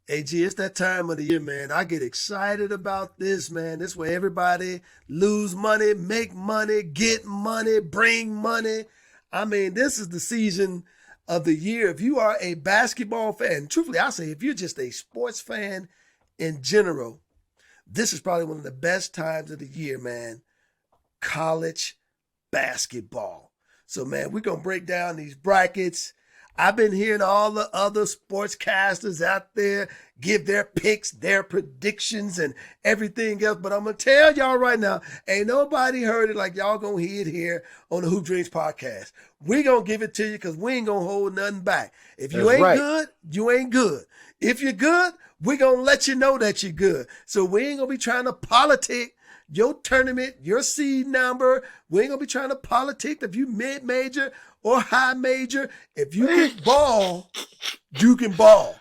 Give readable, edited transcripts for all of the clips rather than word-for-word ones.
AG, it's that time of the year, man. I get excited about this, man. This way everybody lose money, make money, get money, bring money. I mean, this is the season of the year. If you are a basketball fan, truthfully, I say if you're just a sports fan in general, this is probably one of the best times of the year, man. College basketball. So, man, we're going to break down these brackets. I've been hearing all the other sportscasters out there give their picks, their predictions, and everything else. But I'm going to tell y'all right now, ain't nobody heard it like y'all going to hear it here on the Hoop Dreams podcast. We going to give it to you because we ain't going to hold nothing back. If you ain't good, you ain't good. If you're good, we going to let you know that you're good. So we ain't going to be trying to politic your tournament, your seed number. We ain't going to be trying to politic if you mid-major or high major. If you can ball, you can ball.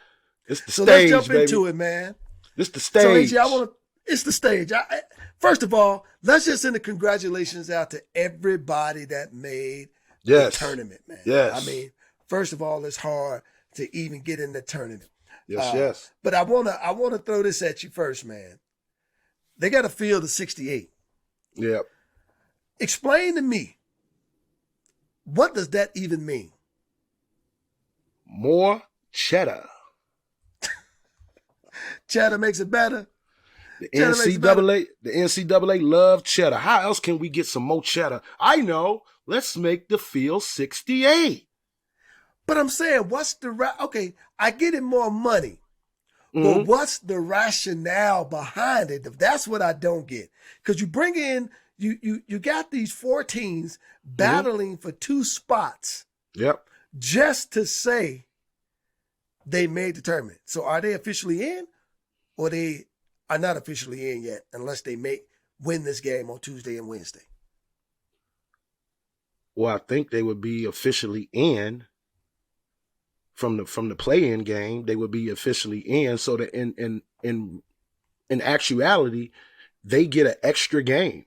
It's the so stage, let's jump baby. into it, man. It's the stage. So, it's the stage. First of all, let's just send the congratulations out to everybody that made the tournament, man. Yes. I mean, first of all, it's hard to even get in the tournament. Yes. But I wanna throw this at you first, man. They got a field of 68. Yep. Explain to me, what does that even mean? More cheddar. Cheddar makes it better. The NCAA love cheddar. How else can we get some more cheddar? I know. Let's make the field 68. But I'm saying, okay, I get it, more money. Mm-hmm. But what's the rationale behind it? That's what I don't get. Because you bring in, you got these 4 teams battling for 2 spots. Yep. Just to say they made the tournament. So are they officially in, or they are not officially in yet unless they win this game on Tuesday and Wednesday? Well, I think they would be officially in from the play-in game. They would be officially in, so that in actuality, they get an extra game.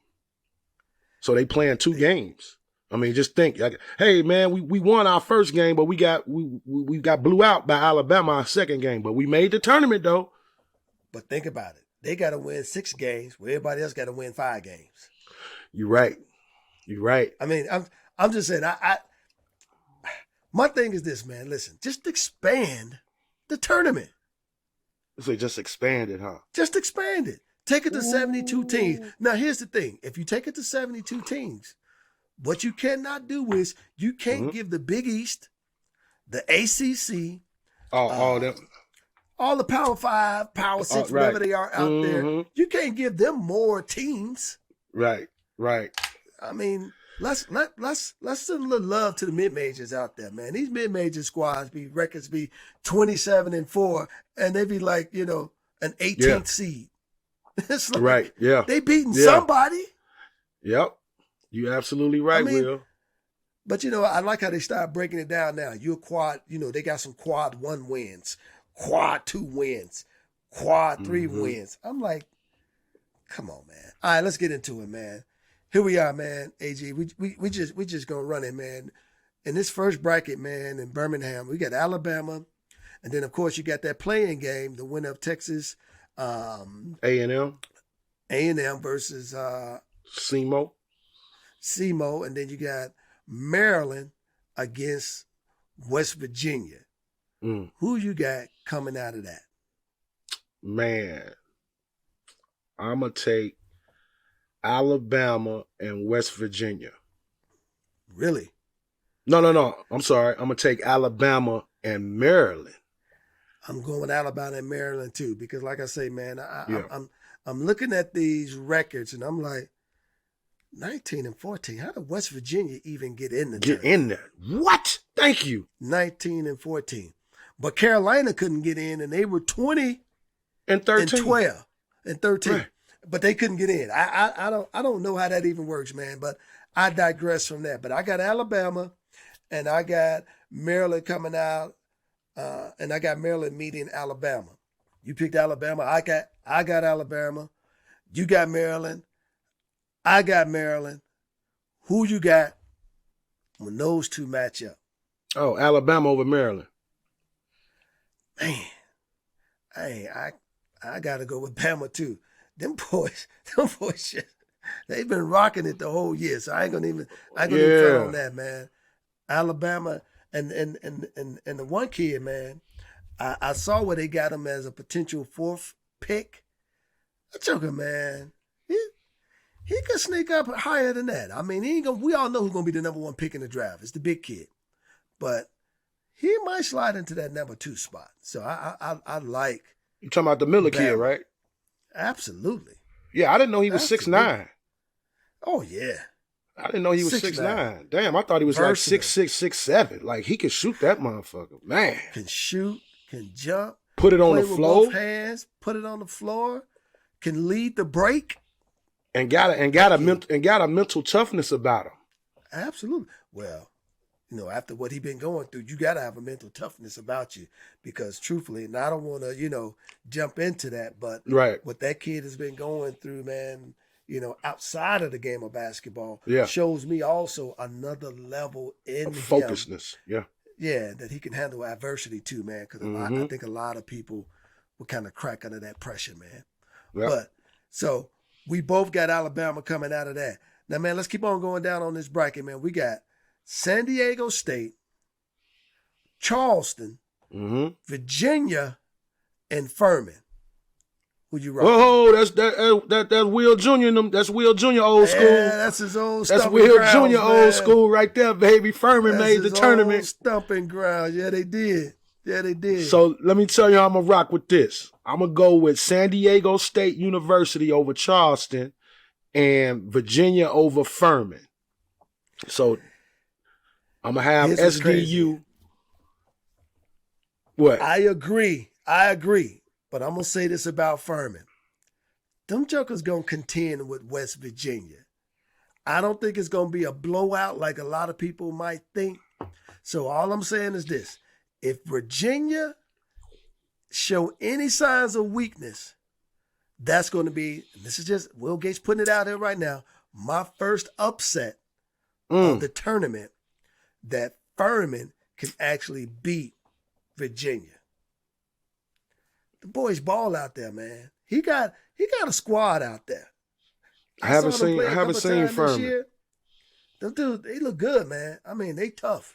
So they playing 2 games. I mean, just think, like, hey man, we won our first game, but we got blew out by Alabama our second game, but we made the tournament though. But think about it. They got to win 6 games, where everybody else got to win 5 games. You're right. I mean, I'm just saying, my thing is this, man. Listen, just expand the tournament. So just expand it, huh? Just expand it. Take it to 72 teams. Now, here's the thing. If you take it to 72 teams, what you cannot do is you can't give the Big East, the ACC, all the Power 5, Power 6, whatever they are out there. You can't give them more teams. Right. I mean, let's send a little love to the mid majors out there, man. These mid major squads records be 27-4, and they be like, an 18th seed. It's like, right. Yeah. They beating somebody. Yep. You're absolutely right, Will. But I like how they start breaking it down now. You're quad, they got some quad 1 wins, quad 2 wins, quad 3 wins. I'm like, come on, man. All right, let's get into it, man. Here we are, man. AG, we just gonna run it, man. In this first bracket, man, in Birmingham, we got Alabama, and then of course you got that playing game, the winner of Texas, A&M versus SEMO, and then you got Maryland against West Virginia. Who you got coming out of that? Man, I'm gonna take Alabama and West Virginia. Really? No. I'm sorry. I'm gonna take Alabama and Maryland. I'm going with Alabama and Maryland too, because like I say, man, I'm looking at these records and I'm like, 19-14. How did West Virginia even get in the tournament? In there? What? Thank you. 19-14. But Carolina couldn't get in, and they were 20 and 13. 12 and 13. Right. But they couldn't get in. I don't know how that even works, man. But I digress from that. But I got Alabama, and I got Maryland coming out, and I got Maryland meeting Alabama. You picked Alabama. I got Alabama. You got Maryland. I got Maryland. Who you got when those two match up? Oh, Alabama over Maryland. Man, I I gotta go with Bama too. Them boys, shit, they've been rocking it the whole year. So I ain't gonna even front on that, man. Alabama and the one kid, man, I saw where they got him as a potential 4th pick. That joker, man, he could sneak up higher than that. I mean, he ain't gonna. We all know who's gonna be the number 1 pick in the draft. It's the big kid, but he might slide into that number 2 spot. So I like. You talking about the Miller Bama. kid, right? Absolutely. Yeah, I didn't know he was 6'9". Oh yeah. I didn't know he was 6'9". Damn, I thought he was Versatile. like 6'6", 6'7". Like he could shoot that motherfucker, man. Can shoot, can jump, Put it on play the with floor, both hands, put it on the floor, can lead the break, and got a mental toughness about him. Absolutely. Well, after what he been going through, you gotta have a mental toughness about you, because truthfully, and I don't want to jump into that, but Right. what that kid has been going through, man, outside of the game of basketball, Yeah. shows me also another level in him. Focusness. Yeah. Yeah, that he can handle adversity too, man. Because I think a lot of people will kind of crack under that pressure, man. Yep. But so we both got Alabama coming out of that. Now, man, let's keep on going down on this bracket, man. We got San Diego State, Charleston, Virginia, and Furman. Who you rocking? Whoa, that's Will Jr. That's Will Jr. old school. Yeah, that's his old. That's stumping Will grounds, Jr. man. old school right there, baby. Furman That's made the his tournament. old stumping ground. Yeah, they did. Yeah, they did. So let me tell you how I'm gonna rock with this. I'm gonna go with San Diego State University over Charleston and Virginia over Furman. So I'm gonna have This is SDU. crazy. What? I agree. But I'm going to say this about Furman. Them jokers going to contend with West Virginia. I don't think it's going to be a blowout like a lot of people might think. So all I'm saying is this. If Virginia show any signs of weakness, that's going to be, and this is just Will Gates putting it out there right now, my first upset of the tournament, that Furman can actually beat Virginia. The boys ball out there, man. He got a squad out there. I haven't seen Furman. Them dudes, they look good, man. I mean, they tough.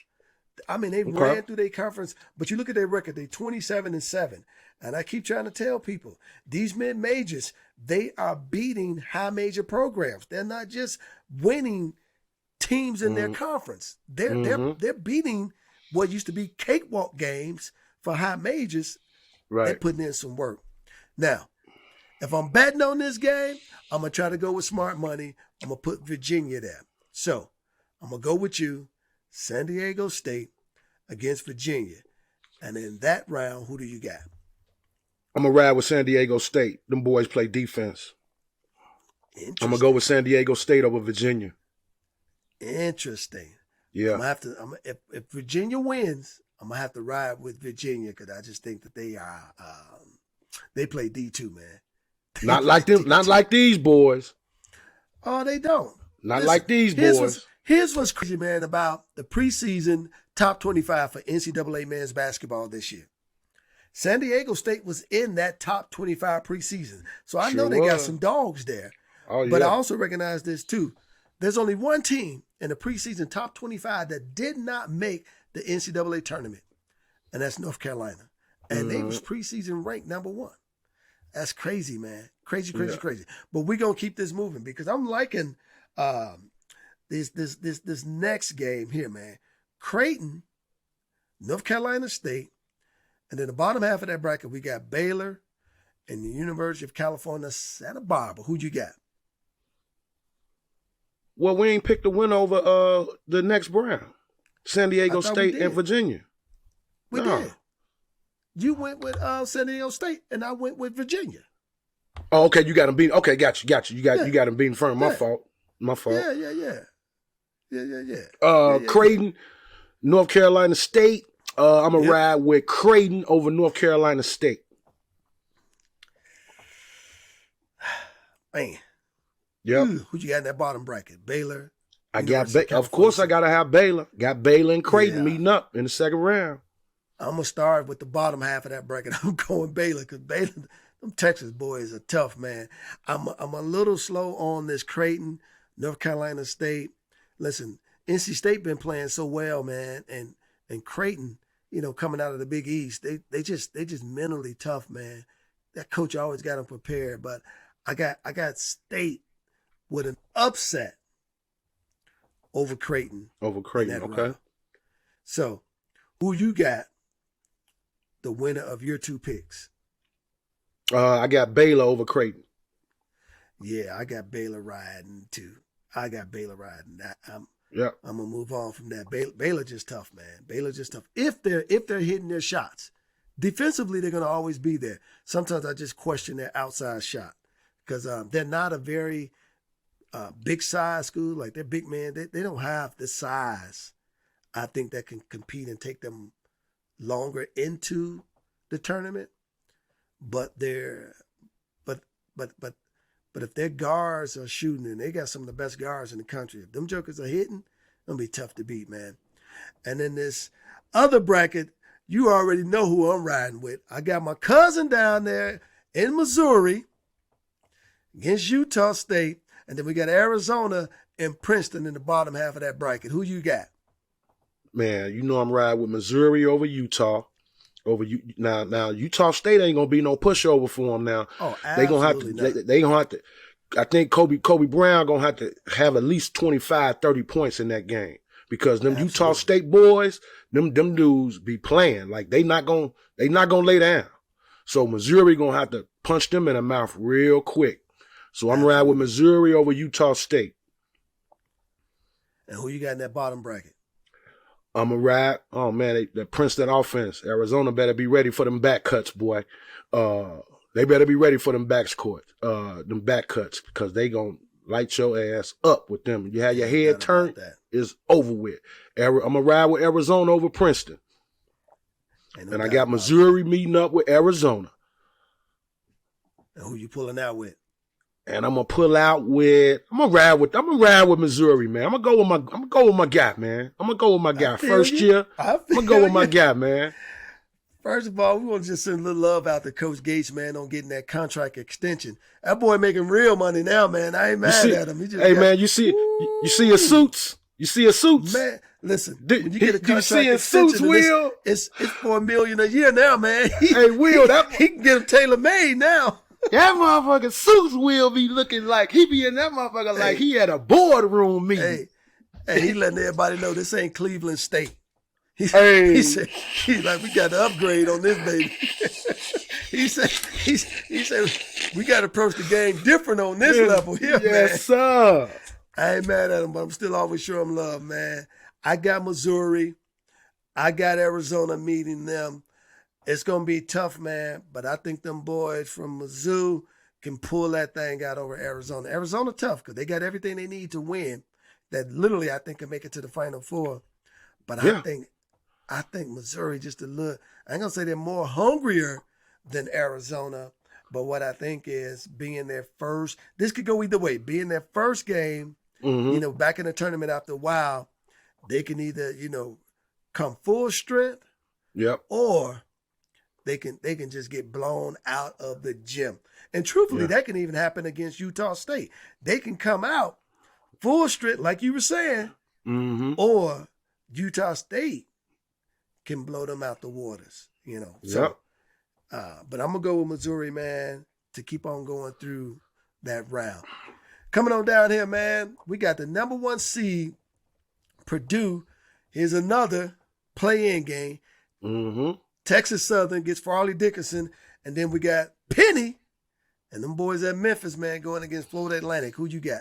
I mean, they ran through their conference, but you look at their record, they 27-7. And I keep trying to tell people, these mid-majors, they are beating high major programs. They're not just winning teams in their conference. They're beating what used to be cakewalk games for high majors. Right. They're putting in some work. Now, if I'm betting on this game, I'm going to try to go with smart money. I'm going to put Virginia there. So, I'm going to go with you, San Diego State against Virginia. And in that round, who do you got? I'm going to ride with San Diego State. Them boys play defense. I'm going to go with San Diego State over Virginia. Interesting. Yeah. I'm gonna have to. If Virginia wins, I'm gonna have to ride with Virginia, because I just think that they are. They play D2, man. Not like them. Not like these boys. Oh, they don't. Not like these boys. Here's what's crazy, man, about the preseason top 25 for NCAA men's basketball this year. San Diego State was in that top 25 preseason, so I know they got some dogs there. Oh, yeah. But I also recognize this too. There's only one team in the preseason top 25 that did not make the NCAA tournament, and that's North Carolina. And they was preseason ranked number 1. That's crazy, man. Crazy. But we're going to keep this moving, because I'm liking this next game here, man. Creighton, North Carolina State, and then the bottom half of that bracket, we got Baylor and the University of California, Santa Barbara. Who you got? Well, we ain't picked a win over the next round. San Diego State and Virginia. We did. You went with San Diego State, and I went with Virginia. Oh, okay. You got them beat. Okay, got you. You got them beating firm. My fault. Yeah. Creighton, North Carolina State. I'm gonna ride with Creighton over North Carolina State. Man. Yep. Who you got in that bottom bracket? Baylor? I got, of course, I gotta have Baylor. Got Baylor and Creighton meeting up in the second round. I'm gonna start with the bottom half of that bracket. I'm going Baylor because Baylor, them Texas boys are tough, man. I'm a little slow on this Creighton, North Carolina State. Listen, NC State been playing so well, man, and Creighton, coming out of the Big East, they just mentally tough, man. That coach always got them prepared, but I got State with an upset over Creighton. Over Creighton, okay. Round. So, who you got? The winner of your two picks? I got Baylor over Creighton. Yeah, I got Baylor riding too. I'm Yep. I'm gonna move on from that. Baylor just tough, man. Baylor just tough. If they're hitting their shots, defensively they're gonna always be there. Sometimes I just question their outside shot because they're not a very big size school. Like they're big men. They don't have the size. I think that can compete and take them longer into the tournament. But if their guards are shooting, and they got some of the best guards in the country, if them jokers are hitting, it's gonna be tough to beat, man. And then this other bracket, you already know who I'm riding with. I got my cousin down there in Missouri against Utah State, and then we got Arizona and Princeton in the bottom half of that bracket. Who you got? Man, I'm riding with Missouri over Utah. Now Utah State ain't gonna be no pushover for them now. Oh, absolutely they gonna have to. I think Kobe Brown gonna have to have at least 25, 30 points in that game because them Utah State boys, them dudes be playing like they not gonna lay down. So Missouri gonna have to punch them in the mouth real quick. So I'm riding with Missouri over Utah State. And who you got in that bottom bracket? I'm a ride. Oh man, the Princeton offense. Arizona better be ready for them back cuts, boy. They better be ready for them back cuts, because they gonna light your ass up with them. You have your head turned, it's over with. I'm gonna ride with Arizona over Princeton, and I got Missouri meeting up with Arizona. And who you pulling out with? And I'm gonna ride with Missouri, man. I'm gonna go with my guy, man. I'm gonna go with my guy. First year, I'm gonna go with my guy, man. First of all, we want to just send a little love out to Coach Gates, man, on getting that contract extension. That boy making real money now, man. I ain't mad at him. Man, you see his suits? You see his suits? Man, listen, when you get a contract extension, suits, Will? It's $4 million a year now, man. Hey, Will, he can get them tailor-made now. That motherfucking suits will be looking like he be in that motherfucker like he had a boardroom meeting. Hey, he letting everybody know this ain't Cleveland State. He said, he's like, we got to upgrade on this, baby. he said, we got to approach the game different on this level here, man. Yes, sir. I ain't mad at him, but I'm still always sure I'm love, man. I got Missouri. I got Arizona meeting them. It's going to be tough, man, but I think them boys from Mizzou can pull that thing out over Arizona. Arizona tough because they got everything they need to win that literally I think can make it to the Final Four. But yeah. I think Missouri just a little, I ain't going to say they're more hungrier than Arizona, but what I think is being their first, this could go either way, being their first game, back in the tournament after a while, they can either, come full strength or they can just get blown out of the gym. And truthfully, that can even happen against Utah State. They can come out full strength, like you were saying, or Utah State can blow them out the waters, So, but I'm going to go with Missouri, man, to keep on going through that round. Coming on down here, man, we got the number 1 seed, Purdue. Here's another play-in game. Texas Southern gets Farley Dickinson, and then we got Penny and them boys at Memphis, man, going against Florida Atlantic. Who you got?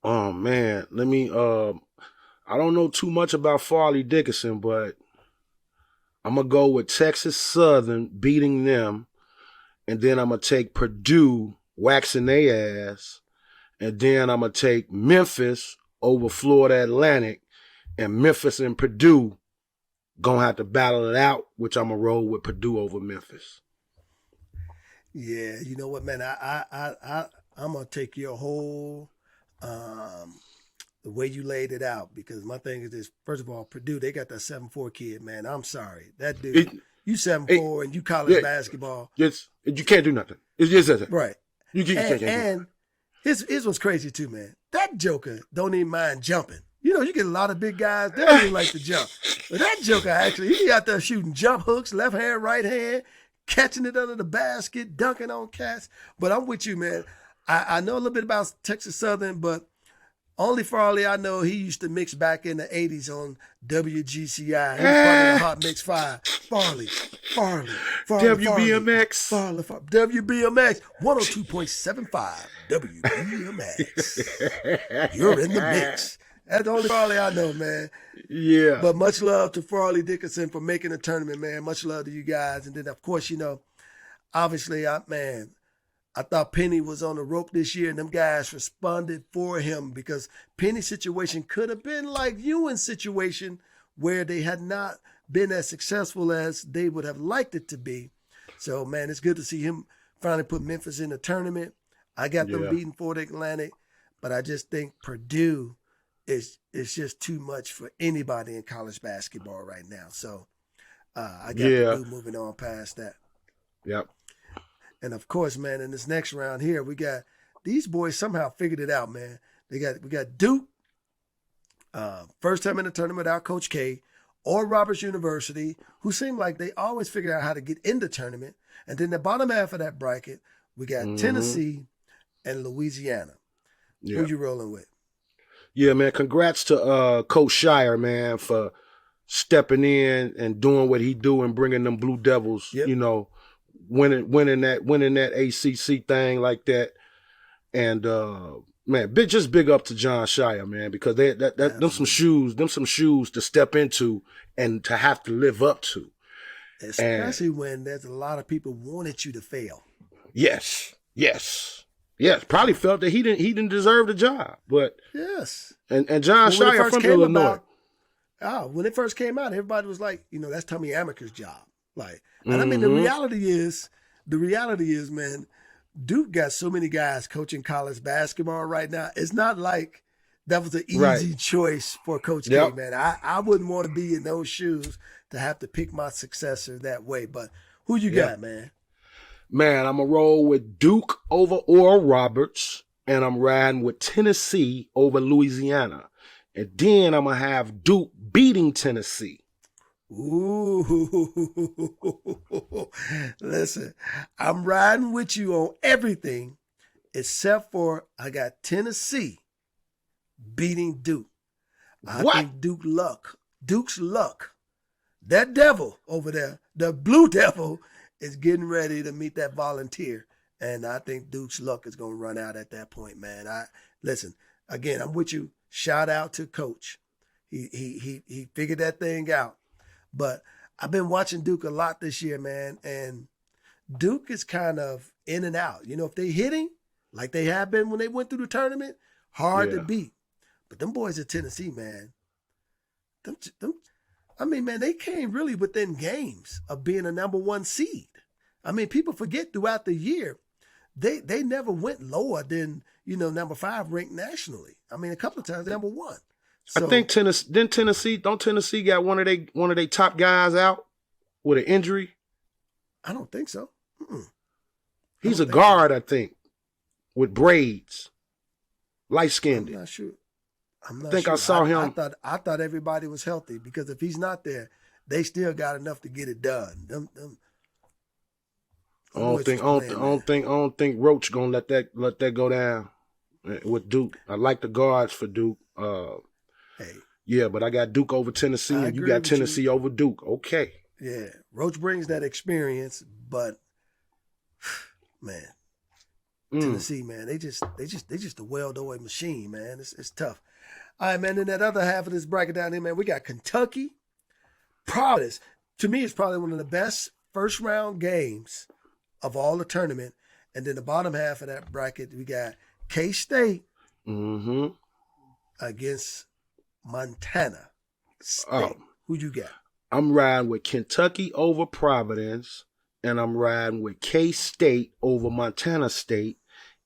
Oh man, I don't know too much about Farley Dickinson, but I'm gonna go with Texas Southern beating them, and then I'm gonna take Purdue waxing their ass, and then I'm gonna take Memphis over Florida Atlantic, and Memphis and Purdue gonna have to battle it out, which I'm gonna roll with Purdue over Memphis. Yeah, you know what, man? I'm gonna take your whole the way you laid it out, because my thing is this. First of all, Purdue, they got that 7'4" kid, man. I'm sorry. That dude, It, you 7'4" and you college yeah, basketball. you can't do nothing. It's just that. Right. You can't do And here's what's crazy too, man. That joker don't even mind jumping. You know, you get a lot of big guys, they don't even like to jump. But that joker actually, he be out there shooting jump hooks, left hand, right hand, catching it under the basket, dunking on cats. But I'm with you, man. I know a little bit about Texas Southern, but only Farley I know, he used to mix back in the 80s on WGCI. He was part of the Hot Mix 5. Farley. WBMX. Farley. WBMX. 102.75 WBMX. You're in the mix. That's the only Farley I know, man. Yeah. But much love to Farley Dickinson for making the tournament, man. Much love to you guys. And then, of course, you know, obviously, I thought Penny was on the rope this year, and them guys responded for him, because Penny's situation could have been like Ewan's situation, where they had not been as successful as they would have liked it to be. So, man, it's good to see him finally put Memphis in the tournament. I got them beating Fort Atlantic, but I just think Purdue is just too much for anybody in college basketball right now. So I got Purdue moving on past that. Yep. And of course, man, in this next round here, we got these boys somehow figured it out, man. We got Duke, first time in the tournament without Coach K, or Roberts University, who seem like they always figure out how to get in the tournament. And then the bottom half of that bracket, we got Tennessee and Louisiana. Who you rolling with? Yeah, man. Congrats to Coach Shire, man, for stepping in and doing what he do and bringing them Blue Devils, you know, winning that ACC thing like that. And man, just big up to John Shire, man, because them some shoes to step into and to have to live up to. Especially when there's a lot of people wanted you to fail. Yes. Probably felt that he didn't deserve the job, but yes. And John Shire from Illinois. When it first came out, everybody was like, you know, that's Tommy Amaker's job. Like, and I mean, the reality is, man, Duke got so many guys coaching college basketball right now. It's not like that was an easy choice for Coach K, man. I wouldn't want to be in those shoes to have to pick my successor that way. But who you got, man? Man, I'm going to roll with Duke over Oral Roberts, and I'm riding with Tennessee over Louisiana. And then I'm going to have Duke beating Tennessee. Ooh, listen, I'm riding with you on everything except for I got Tennessee beating Duke. I think Duke's luck, that devil over there, the blue devil, is getting ready to meet that volunteer. And I think Duke's luck is going to run out at that point, man. Listen, again, I'm with you. Shout out to Coach. He figured that thing out. But I've been watching Duke a lot this year, man, and Duke is kind of in and out. You know, if they hitting like they have been when they went through the tournament, hard to beat. But them boys at Tennessee, man, man, they came really within games of being a number one seed. I mean, people forget throughout the year, they never went lower than, you know, number 5 ranked nationally. I mean, a couple of times number 1. So, I think Tennessee got one of their top guys out with an injury? I don't think so. He's a guard, I think, with braids, light skinned. I'm not sure. I saw him. I thought everybody was healthy, because if he's not there, they still got enough to get it done. I don't think Roach gonna let that go down with Duke. I like the guards for Duke. Yeah, but I got Duke over Tennessee, and you got Tennessee over Duke. Okay. Yeah, Roach brings that experience, but man, Tennessee, man, they just a well-oiled machine, man. It's tough. All right, man. In that other half of this bracket down here, man, we got Kentucky, Providence. To me, it's probably one of the best first-round games of all the tournament. And then the bottom half of that bracket, we got K-State against Montana State. Who you got? I'm riding with Kentucky over Providence, and I'm riding with K-State over Montana State,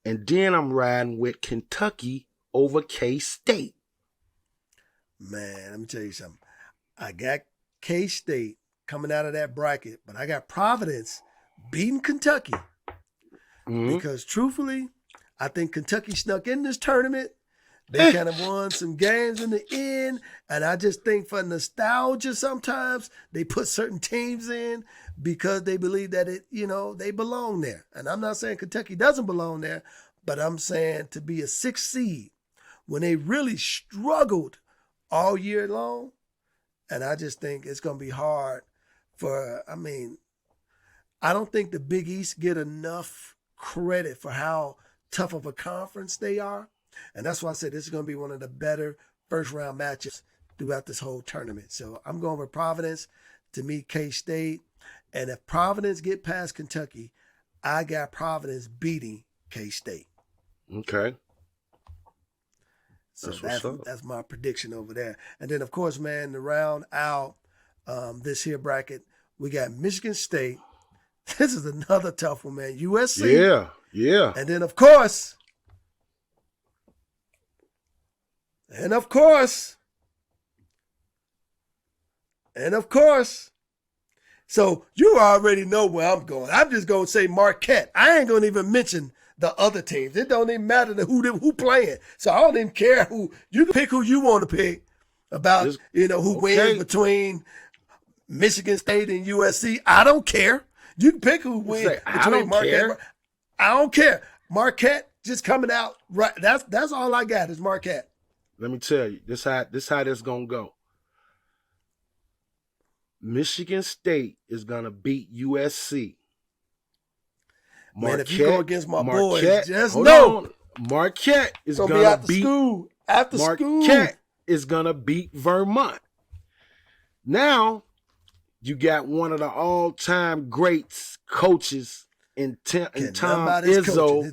and then I'm riding with Kentucky over K-State. Man, let me tell you something. I got K-State coming out of that bracket, but I got Providence beating Kentucky because truthfully, I think Kentucky snuck in this tournament. They kind of won some games in the end, and I just think for nostalgia sometimes they put certain teams in because they believe that they belong there. And I'm not saying Kentucky doesn't belong there, but I'm saying to be a 6th seed when they really struggled all year long, and I just think it's going to be hard I don't think the Big East get enough credit for how tough of a conference they are. And that's why I said this is going to be one of the better first-round matchups throughout this whole tournament. So I'm going with Providence to meet K-State. And if Providence get past Kentucky, I got Providence beating K-State. Okay. So that's my prediction over there. And then, of course, man, to round out this here bracket, we got Michigan State. This is another tough one, man. USC. Yeah. And then, of course... And of course, so you already know where I'm going. I'm just going to say Marquette. I ain't going to even mention the other teams. It don't even matter who playing. So I don't even care who. You can pick who you want to pick about, who wins between Michigan State and USC. I don't care. You can pick who wins between Marquette. I don't care. Marquette just coming out right. That's all I got is Marquette. Let me tell you, this how this gonna go. Michigan State is gonna beat USC. Man, if you go against my boys, just know Marquette is gonna beat after school. Marquette is gonna beat Vermont. Now, you got one of the all-time greats coaches in Tom Izzo.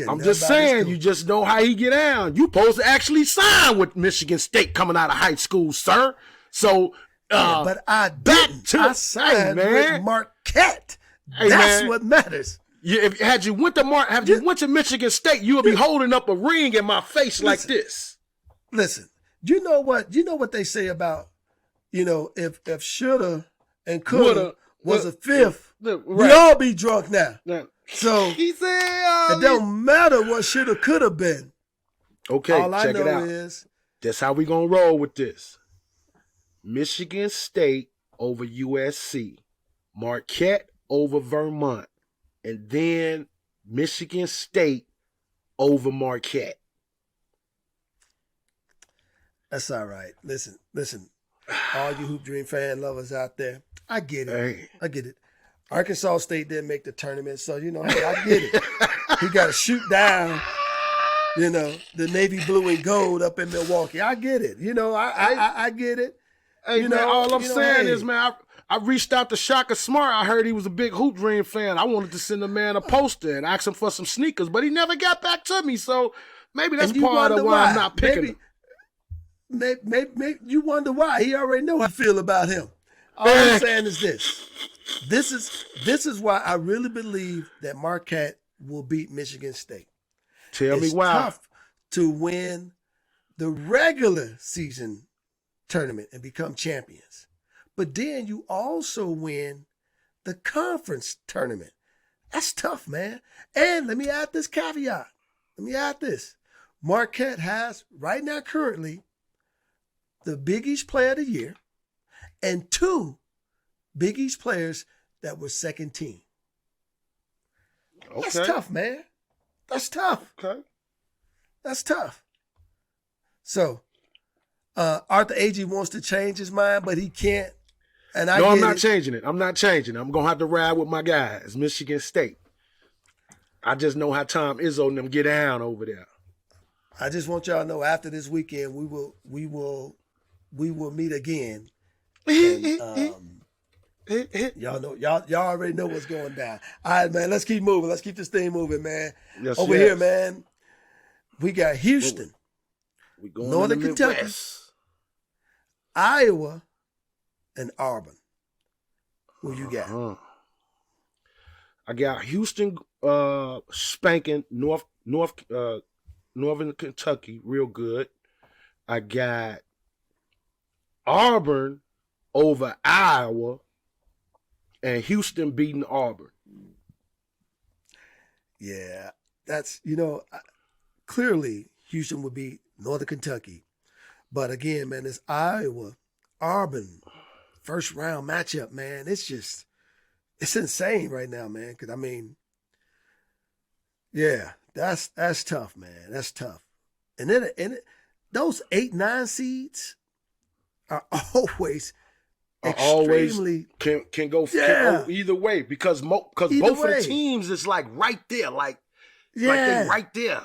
I'm just saying, you just know how he get down. You supposed to actually sign with Michigan State coming out of high school, sir. So, but I didn't. I signed with Marquette. That's what matters. Had you went to Michigan State, you would be holding up a ring in my face like this. Listen, you know what they say about, if shoulda and coulda was a fifth, we all be drunk now. So he said, it don't matter what shoulda coulda been. Okay, all I check know it out. Is that's how we gonna roll with this. Michigan State over USC, Marquette over Vermont, and then Michigan State over Marquette. That's all right. Listen. All you Hoop Dream fan lovers out there, I get it. Hey. I get it. Arkansas State didn't make the tournament, so, hey, I get it. He got to shoot down, the navy blue and gold up in Milwaukee. I get it. I get it. Hey, man, all I'm saying is, man, I reached out to Shaka Smart. I heard he was a big Hoop Dream fan. I wanted to send the man a poster and ask him for some sneakers, but he never got back to me, so maybe that's part of why I'm not picking him. Maybe you wonder why. He already know how I feel about him. All I'm saying is this. This is why I really believe that Marquette will beat Michigan State. Tell me why. It's tough to win the regular season tournament and become champions. But then you also win the conference tournament. That's tough, man. And let me add this caveat. Marquette has, right now currently, the Big East Player of the Year and 2 Big East players that were second team. Okay. That's tough, man. That's tough. Okay. That's tough. So, Arthur Agee wants to change his mind, but he can't. And I'm not changing it. I'm not changing it. I'm going to have to ride with my guys, Michigan State. I just know how Tom Izzo and them get down over there. I just want y'all to know after this weekend, we will meet again. And, y'all already know what's going down. All right, man, let's keep moving. Let's keep this thing moving, man. Yes, over here, man, we got Houston, we going Northern Kentucky, Iowa, and Auburn. Who you got? I got Houston spanking Northern Kentucky real good. I got Auburn over Iowa, and Houston beating Auburn. Yeah, that's, clearly Houston would beat Northern Kentucky. But again, man, it's Iowa, Auburn, first round matchup, man. It's insane right now, man. Because, I mean, yeah, that's tough, man. That's tough. And then those 8-9 seeds are always extremely can go either way because both of the teams is like right there, like they right there.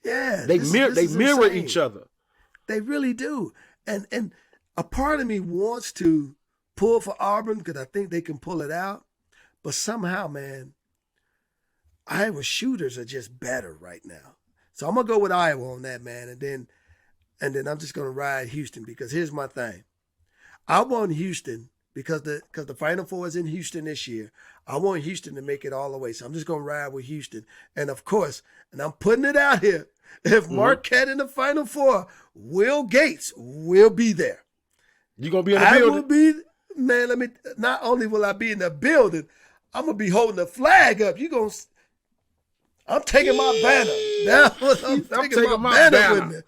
Yeah, they mirror each other. They really do, and a part of me wants to pull for Auburn because I think they can pull it out, but somehow, man, Iowa shooters are just better right now. So I'm gonna go with Iowa on that, man, and then I'm just gonna ride Houston because here's my thing. I want Houston because the Final Four is in Houston this year. I want Houston to make it all the way. So I'm just going to ride with Houston. And of course, and I'm putting it out here, if Marquette in the Final Four, Will Gates will be there. You going to be in the building? I will be, man, not only will I be in the building, I'm going to be holding the flag up. I'm taking my banner. I'm taking my banner with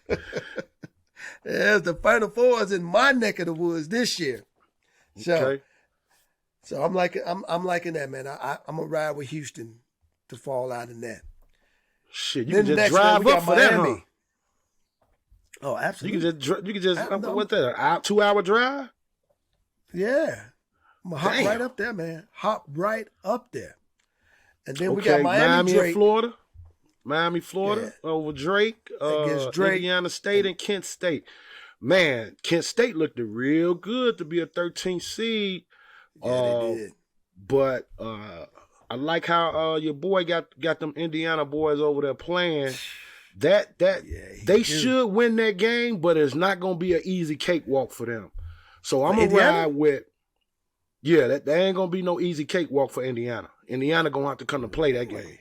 me. Yeah, the Final Four is in my neck of the woods this year. So I'm liking that, man. I'm gonna ride with Houston to fall out in that. Shit, you can just drive up for Miami. That, huh? Oh, absolutely. You can just what's that? A 2-hour drive? Yeah, I'm gonna hop right up there, man. Hop right up there. And then we got Miami and Florida. Miami, Florida over Drake, against Drake, Indiana State, and Kent State. Man, Kent State looked real good to be a 13th seed. Yeah, they did. But I like how your boy got them Indiana boys over there playing. They should win that game, but it's not going to be an easy cakewalk for them. So I'm going to ride with, that ain't going to be no easy cakewalk for Indiana. Indiana going to have to come to play that game.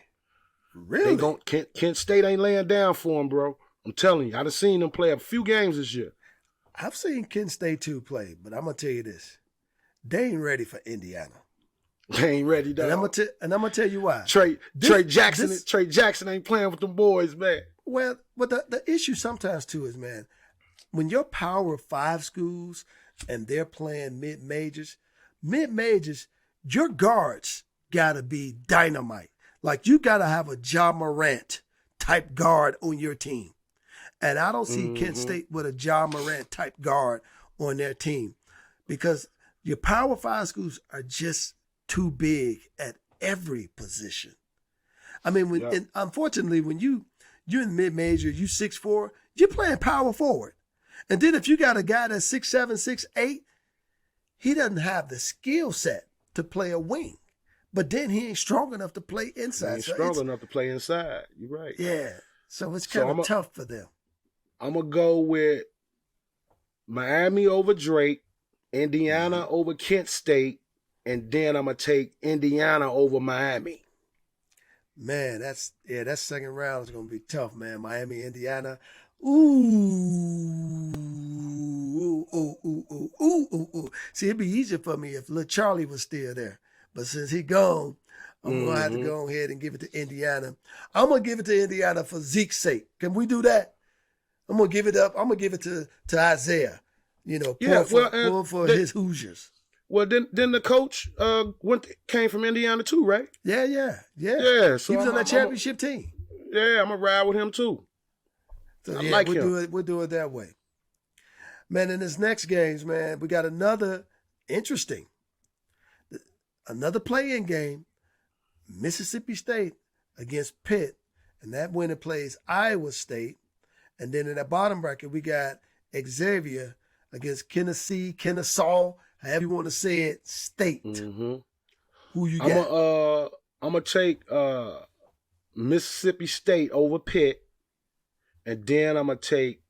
Really? Kent State ain't laying down for them, bro. I'm telling you. I done seen them play a few games this year. I've seen Kent State too play, but I'm going to tell you this. They ain't ready for Indiana. They ain't ready, dog. And I'm going to tell you why. Trey Jackson ain't playing with them boys, man. Well, but the issue sometimes too is, man, when your Power 5 schools and they're playing mid-majors, your guards got to be dynamite. Like, you got to have a Ja Morant type guard on your team. And I don't see Kent State with a Ja Morant type guard on their team because your Power 5 schools are just too big at every position. I mean, and unfortunately, when you're in the mid-major, you 6'4", you're playing power forward. And then if you got a guy that's 6'7", 6'8", he doesn't have the skill set to play a wing. But then he ain't strong enough to play inside. He ain't strong enough to play inside. You're right. Yeah. So it's kind of tough for them. I'm going to go with Miami over Drake, Indiana over Kent State, and then I'm going to take Indiana over Miami. Man, that second round is going to be tough, man. Miami, Indiana. Ooh. See, it'd be easier for me if little Charlie was still there. But since he gone, I'm going to have to go ahead and give it to Indiana. I'm going to give it to Indiana for Zeke's sake. Can we do that? I'm going to give it up. I'm going to give it to Isaiah. Pull for his Hoosiers. Well, then the coach came from Indiana too, right? Yeah. So he was on that championship team. Yeah, I'm going to ride with him too. So we'll do it that way. Man, in this next games, man, we got another play-in game, Mississippi State against Pitt, and that winner plays Iowa State. And then in that bottom bracket, we got Xavier against Kennesaw, however you want to say it, State. Who you got? I'm going to take Mississippi State over Pitt, and then I'm going to take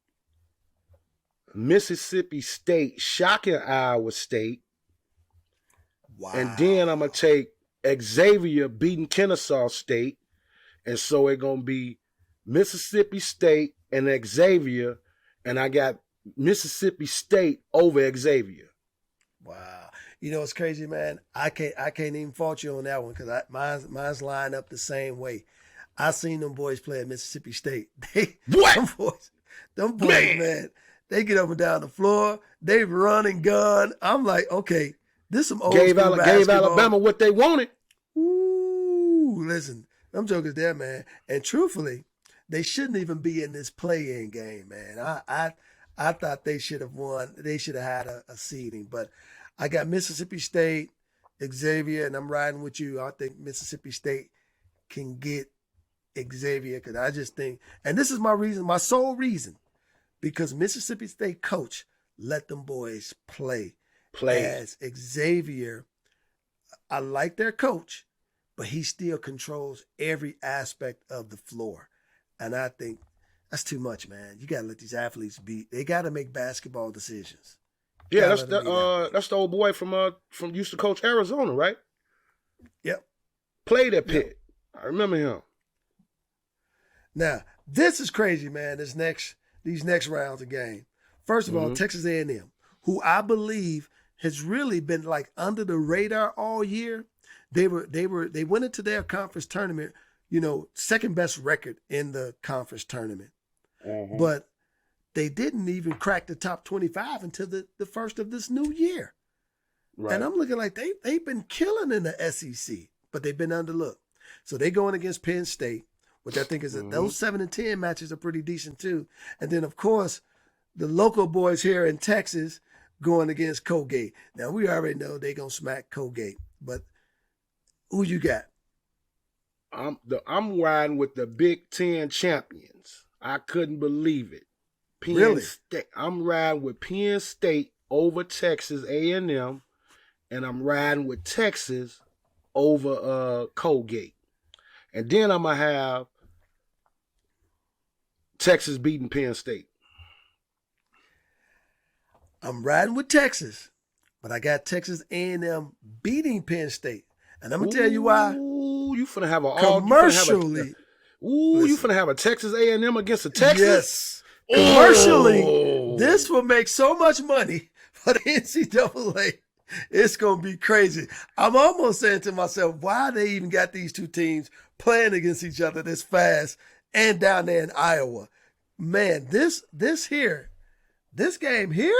Mississippi State shocking Iowa State. Wow. And then I'm going to take Xavier beating Kennesaw State. And so it's going to be Mississippi State and Xavier. And I got Mississippi State over Xavier. Wow. You know, it's crazy, man. I can't even fault you on that one because mine's line up the same way. I seen them boys play at Mississippi State. What? Them boys, man, they get up and down the floor. They run and gun. I'm like, okay, this some old Gave school basketball. Alabama what they wanted. Ooh, listen, them jokers there, man. And truthfully, they shouldn't even be in this play-in game, man. I thought they should have won. They should have had a seeding. But I got Mississippi State, Xavier, and I'm riding with you. I think Mississippi State can get Xavier because I just think, and this is my reason, my sole reason, because Mississippi State coach let them boys play. As Xavier, I like their coach, but he still controls every aspect of the floor. And I think that's too much, man. You got to let these athletes be. They got to make basketball decisions. Yeah, that's the old boy from used to coach Arizona, right? Yep. Played at Pitt. Yep. I remember him. Now, this is crazy, man. These next rounds of game. First of all, Texas A&M, who I believe has really been like under the radar all year. They went into their conference tournament, second best record in the conference tournament. Mm-hmm. But they didn't even crack the top 25 until the first of this new year. Right. And I'm looking like they've been killing in the SEC, but they've been underlooked. So they going against Penn State, which I think is those 7-10 matches are pretty decent too. And then of course the local boys here in Texas going against Colgate. Now we already know they're gonna smack Colgate, but who you got? I'm riding with the Big Ten champions. I couldn't believe it. Really? State. I'm riding with Penn State over Texas A&M, and I'm riding with Texas over Colgate. And then I'm going to have Texas beating Penn State. I'm riding with Texas, but I got Texas A&M beating Penn State. And I'm going to tell you why. Ooh, you finna have commercially. You finna have a Texas A&M against a Texas? Yes. Commercially, this will make so much money for the NCAA. It's going to be crazy. I'm almost saying to myself, why they even got these two teams playing against each other this fast and down there in Iowa. Man, this game here,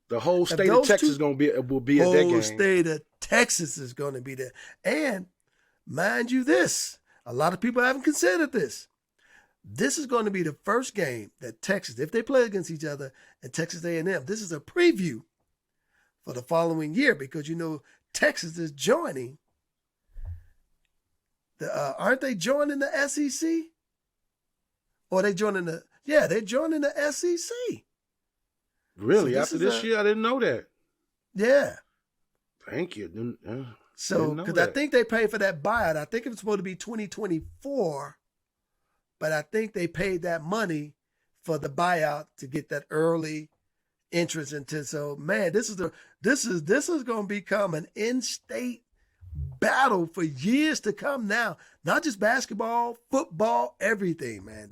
the whole state of Texas will be at that game. The whole state of Texas is going to be there. And mind you this, a lot of people haven't considered this. This is going to be the first game that Texas, if they play against each other, and Texas A&M, this is a preview for the following year because, Texas is joining aren't they joining the SEC? Or are they joining they're joining the SEC. Really? So after this year, I didn't know that. Yeah. Thank you. So, because I think they paid for that buyout. I think it was supposed to be 2024, but I think they paid that money for the buyout to get that early entrance into. So, man, this is going to become an in-state battle for years to come now. Not just basketball, football, everything, man.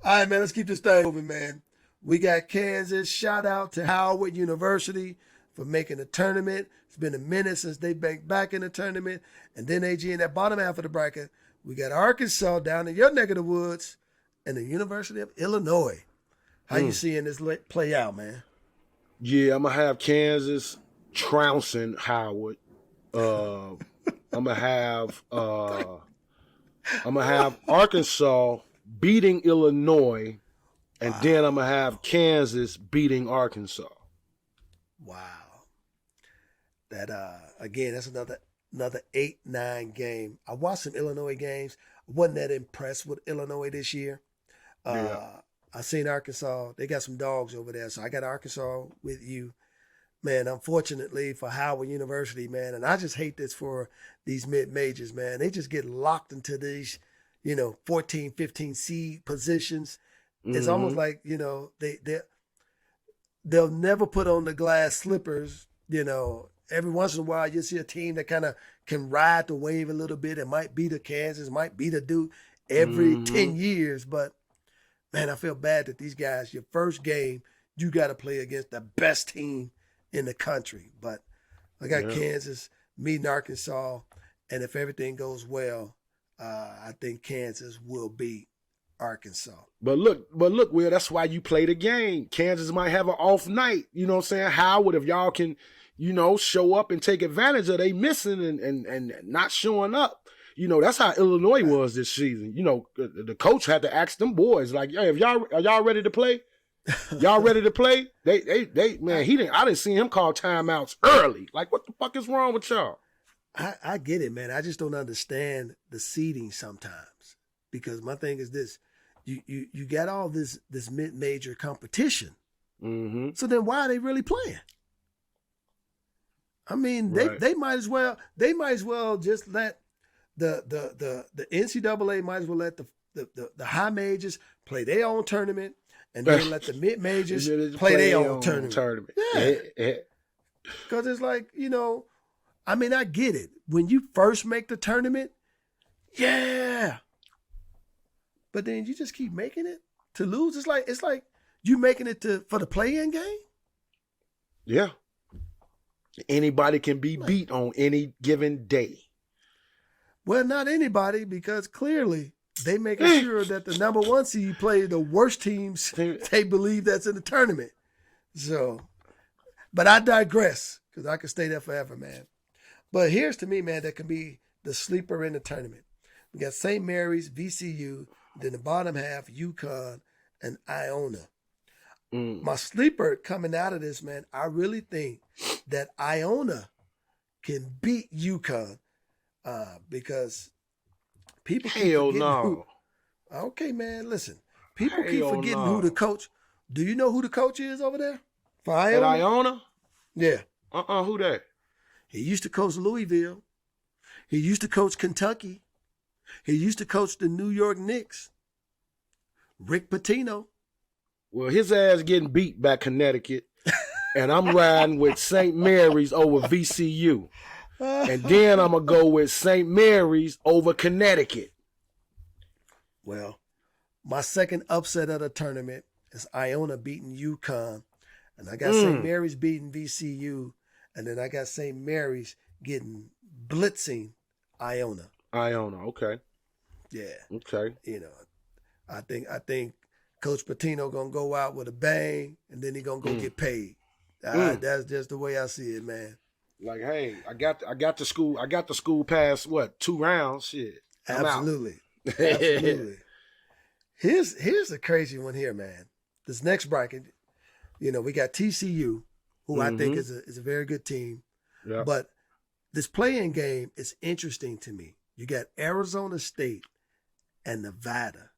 All right, man, let's keep this thing moving, man. We got Kansas. Shout out to Howard University for making the tournament. It's been a minute since they been back in the tournament. And then AG in that bottom half of the bracket, we got Arkansas down in your neck of the woods and the University of Illinois. How you seeing this play out, man? Yeah, I'm going to have Kansas trouncing Howard. I'm gonna have Arkansas beating Illinois, and then I'm gonna have Kansas beating Arkansas. Wow. That again, that's another 8-9 game. I watched some Illinois games. I wasn't that impressed with Illinois this year. I seen Arkansas. They got some dogs over there, so I got Arkansas with you. Man, unfortunately for Howard University, man, and I just hate this for these mid-majors, man. They just get locked into these, 14, 15 seed positions. Mm-hmm. It's almost like, they'll never put on the glass slippers. Every once in a while you see a team that kind of can ride the wave a little bit. It might beat a Kansas, might beat a Duke every 10 years. But, man, I feel bad that these guys, your first game, you got to play against the best team in the country. But I got Kansas meeting Arkansas, and if everything goes well, I think Kansas will beat Arkansas. But look, Will, that's why you play the game. Kansas might have an off night. You know what I'm saying? Howard, if y'all can, show up and take advantage of they missing and not showing up. That's how Illinois was this season. The coach had to ask them boys, like, "Hey, are y'all ready to play? Y'all ready to play?" They man, I didn't see him call timeouts early. Like, what the fuck is wrong with y'all? I get it, man. I just don't understand the seeding sometimes, because my thing is this: you got all this mid-major competition. Mm-hmm. So then why are they really playing? I mean, Right. they might as well just let the NCAA might as well let the high majors play their own tournament, and then let the mid majors play their own tournament. Yeah. Because it's like, I mean, I get it. When you first make the tournament, yeah. But then you just keep making it to lose. It's like you making it for the play-in game. Yeah. Anybody can be beat on any given day. Well, not anybody, because clearly they making sure that the number one seed play the worst teams they believe that's in the tournament. So, but I digress, because I could stay there forever, man. But here's to me, man, that can be the sleeper in the tournament. We got St. Mary's, VCU, then the bottom half, UConn, and Iona. My sleeper coming out of this, man, I really think that Iona can beat UConn, because people keep forgetting okay, man, listen. People keep forgetting who the coach. Do you know who the coach is over there for Iona? At Iona? Yeah. Who that? He used to coach Louisville. He used to coach Kentucky. He used to coach the New York Knicks. Rick Pitino. Well, his ass getting beat by Connecticut, and I'm riding with St. Mary's over VCU. And then I'm going to go with St. Mary's over Connecticut. Well, my second upset of the tournament is Iona beating UConn. And I got St. Mary's beating VCU. And then I got St. Mary's blitzing Iona. Iona, okay. Yeah. Okay. I think Coach Pitino gonna go out with a bang, and then he gonna go get paid. That's just the way I see it, man. Like, hey, I got the school past 2 rounds, shit. Absolutely. Absolutely. Here's the crazy one here, man. This next bracket, we got TCU, who I think is a very good team. Yeah. But this play-in game is interesting to me. You got Arizona State and Nevada.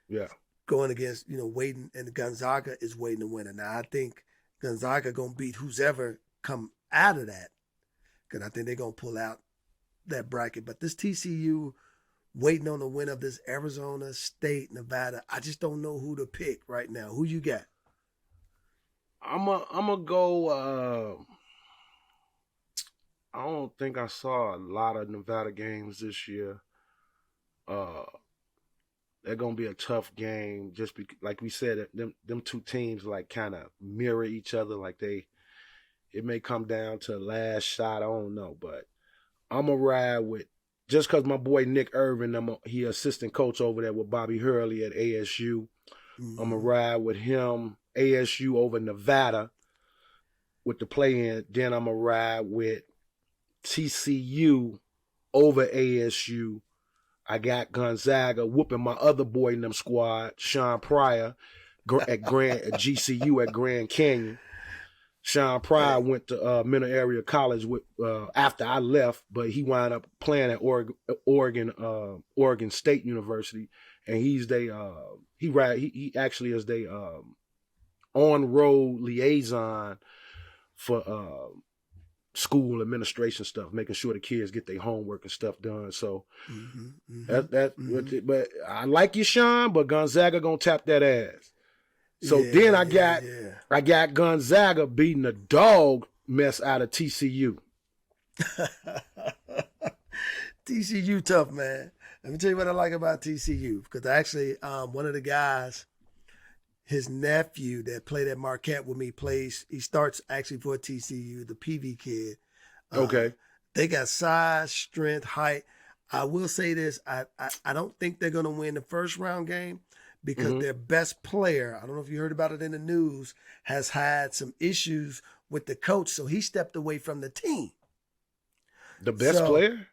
Yeah. Going against, waiting, and Gonzaga is waiting to win. And now I think Gonzaga gonna beat who's ever come out of that, because I think they're gonna pull out that bracket. But this TCU waiting on the win of this Arizona State, Nevada, I just don't know who to pick right now. Who you got? I'm a go. I don't think I saw a lot of Nevada games this year. They're gonna be a tough game, just like we said, them two teams like kind of mirror each other. Like it may come down to the last shot. I don't know, but I'm gonna ride with, just because my boy Nick Irvin, he assistant coach over there with Bobby Hurley at ASU. I'm gonna ride with him, ASU over Nevada with the play-in. Then I'm gonna ride with TCU over ASU. I got Gonzaga whooping my other boy in them squad, Sean Pryor, at GCU at Grand Canyon. Sean Pryor went to Mentor Area College after I left, but he wound up playing at Oregon State University, and he actually is the on-road liaison for school administration stuff, making sure the kids get their homework and stuff done. So but I like you, Sean, but Gonzaga gonna tap that ass. So then I got Gonzaga beating the dog mess out of TCU. TCU tough, man. Let me tell you what I like about TCU, because actually one of the guys his nephew that played at Marquette with me he starts actually for TCU, the PV kid. Okay. They got size, strength, height. I will say this, I don't think they're going to win the first round game because their best player, I don't know if you heard about it in the news, has had some issues with the coach, so he stepped away from the team. The best player?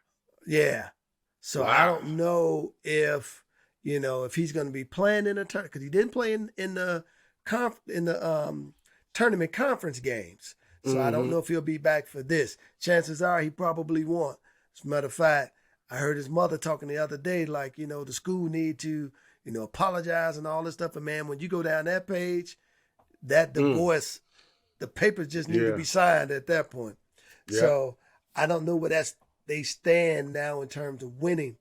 Yeah. So wow. I don't know if he's going to be playing in a tournament because he didn't play in the tournament conference games. So I don't know if he'll be back for this. Chances are he probably won't. As a matter of fact, I heard his mother talking the other day, like, the school need to, apologize and all this stuff. And man, when you go down that page, that divorce, the papers just need to be signed at that point. Yeah. So I don't know where they stand now in terms of winning.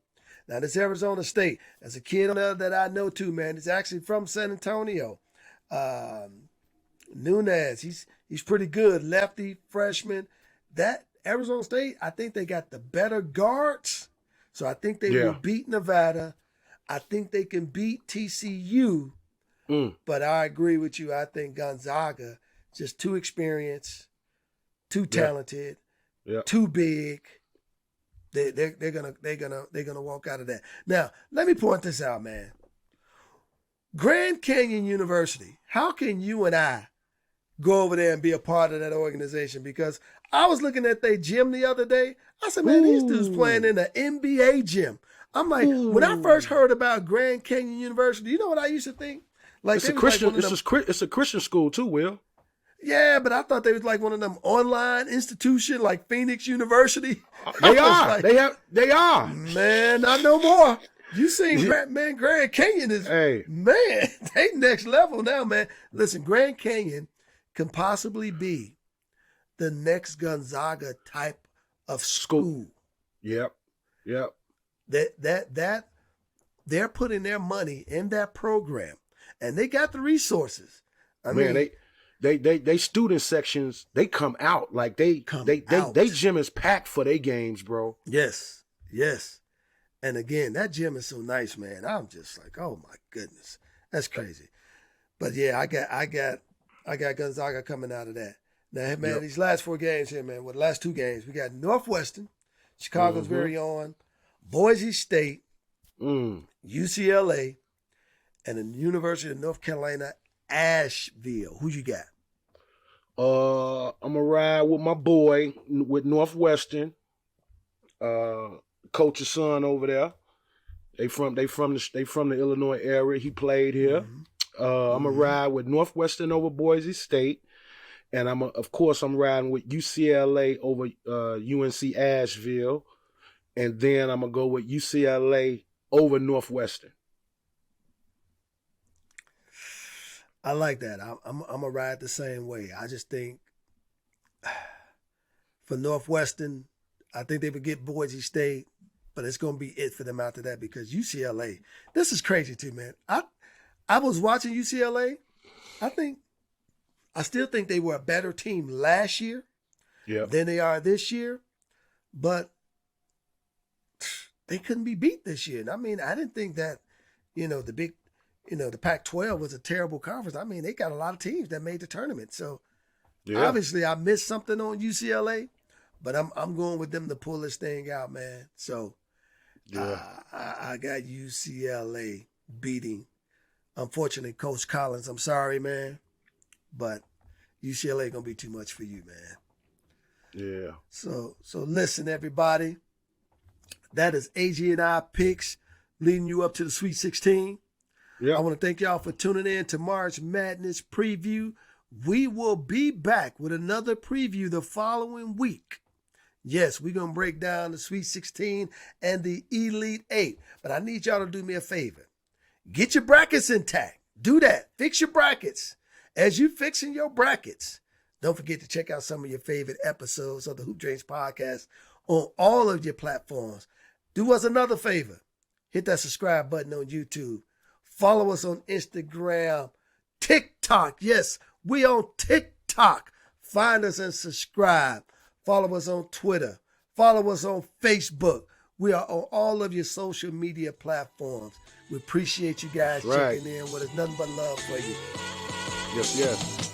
Now, this Arizona State, as a kid on there that I know too, man, it's actually from San Antonio. Nunez, he's pretty good. Lefty, freshman. That Arizona State, I think they got the better guards. So I think they will beat Nevada. I think they can beat TCU. But I agree with you. I think Gonzaga, just too experienced, too talented, too big. They're gonna walk out of that. Now, let me point this out, man. Grand Canyon University. How can you and I go over there and be a part of that organization? Because I was looking at their gym the other day. I said, man, these dudes playing in the NBA gym. I'm like, when I first heard about Grand Canyon University, you know what I used to think? Like it's a Christian. It's a Christian school too, Will. Yeah, but I thought they was like one of them online institution like Phoenix University. They are. Like, they are. Man, not no more. You seen Grand Canyon is man, they next level now, man. Listen, Grand Canyon can possibly be the next Gonzaga type of school. Yep. That they're putting their money in that program, and they got the resources. I mean, they student sections, they come out like they gym is packed for their games, bro. Yes. And again, that gym is so nice, man. I'm just like, oh my goodness, that's crazy. But yeah, I got Gonzaga coming out of that. Now, man, these last 4 games here, man. Well, the last 2 games, we got Northwestern, Chicago's very own, Boise State, UCLA, and the University of North Carolina, Asheville. Who you got? I'm gonna ride with my boy with Northwestern. Coach's son over there. They from the Illinois area. He played here. I'm gonna ride with Northwestern over Boise State, and I'm riding with UCLA over UNC Asheville, and then I'm gonna go with UCLA over Northwestern. I like that. I'm gonna ride the same way. I just think for Northwestern, I think they would get Boise State, but it's gonna be it for them after that because UCLA. This is crazy too, man. I was watching UCLA. I still think they were a better team last year than they are this year, but they couldn't be beat this year. And I mean, I didn't think that, the Pac-12 was a terrible conference. I mean, they got a lot of teams that made the tournament. So obviously I missed something on UCLA, but I'm going with them to pull this thing out, man. So I got UCLA beating, unfortunately, Coach Collins. I'm sorry, man, but UCLA going to be too much for you, man. Yeah. So listen, everybody. That is Agee and I picks leading you up to the Sweet 16. Yeah. I want to thank y'all for tuning in to March Madness preview. We will be back with another preview the following week. Yes, we're going to break down the Sweet 16 and the Elite 8. But I need y'all to do me a favor. Get your brackets intact. Do that. Fix your brackets. As you fixing your brackets, don't forget to check out some of your favorite episodes of the Hoop Dreams podcast on all of your platforms. Do us another favor. Hit that subscribe button on YouTube. Follow us on Instagram, TikTok. Yes, we on TikTok. Find us and subscribe. Follow us on Twitter. Follow us on Facebook. We are on all of your social media platforms. We appreciate you guys Right. checking in with us. Nothing but love for you. Yes, yes.